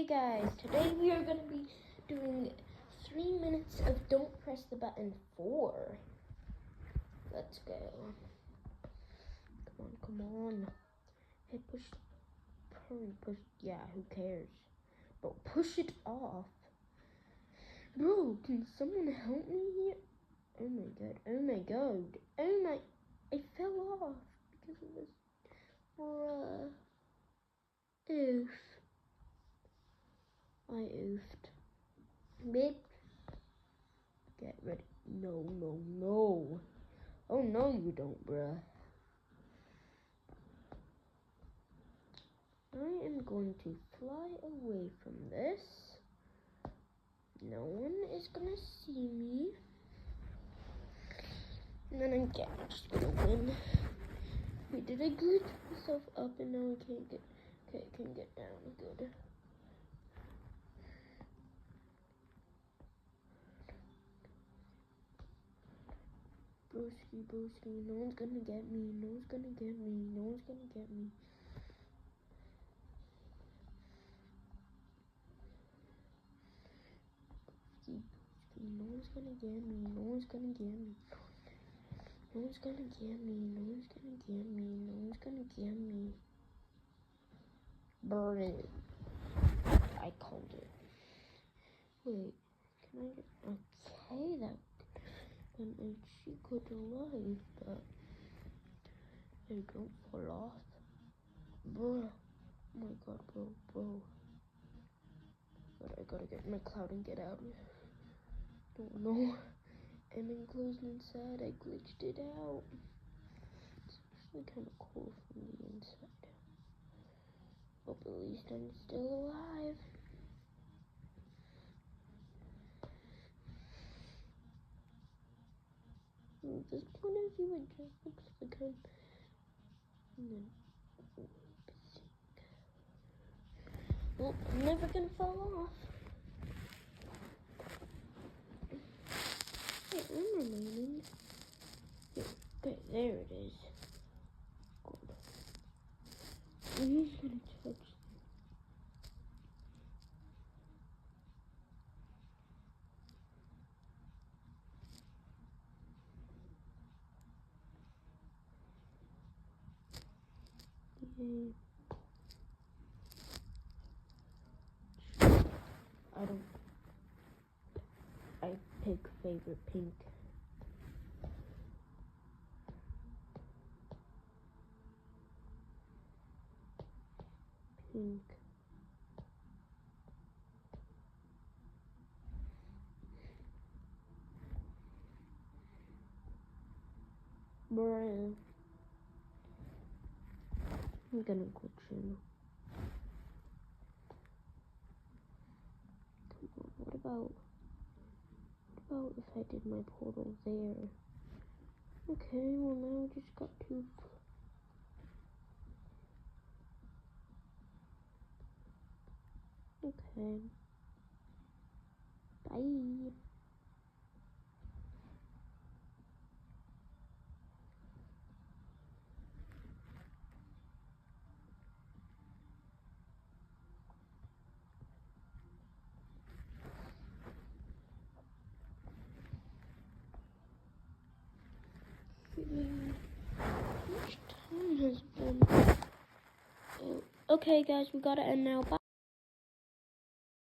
Okay guys, today we are going to be doing 3 minutes of Don't Press the Button 4. Let's go. Come on. Hey, push, hurry, push, yeah, who cares? Bro, push it off. Bro, can someone help me here? Oh my god, I fell off because of this. Bruh. Oof. I oofed. Babe. Get ready. No. Oh no you don't, bruh. I am going to fly away from this. No one is gonna see me. And then I'm just gonna win. Wait, did I glitch myself up and now I can't get, okay, I can get down, good. Broski, no one's gonna get me, no one's gonna get me. No one's gonna get me. No one's gonna get me. No one's gonna get me. Burn it. I called it. Wait, can I get, okay, that, and she could alive, but I don't fall off. Bruh. Oh my god, bro. I gotta get in my cloud and get out. Don't know. I'm enclosed inside. I glitched it out. It's actually kind of cool from the inside. But at least I'm still alive. This point of view, it just looks like I'm... Well, I'm never gonna fall off. Wait, I'm remaining. Okay, there it is. Good. Who's gonna touch Yay. I pick favorite pink. Pink. Bruh. I'm gonna glitch in. What about if I did my portal there? Okay, well now I just got two. Okay. Bye. How much time has been? Oh, okay guys, we gotta end now. Bye.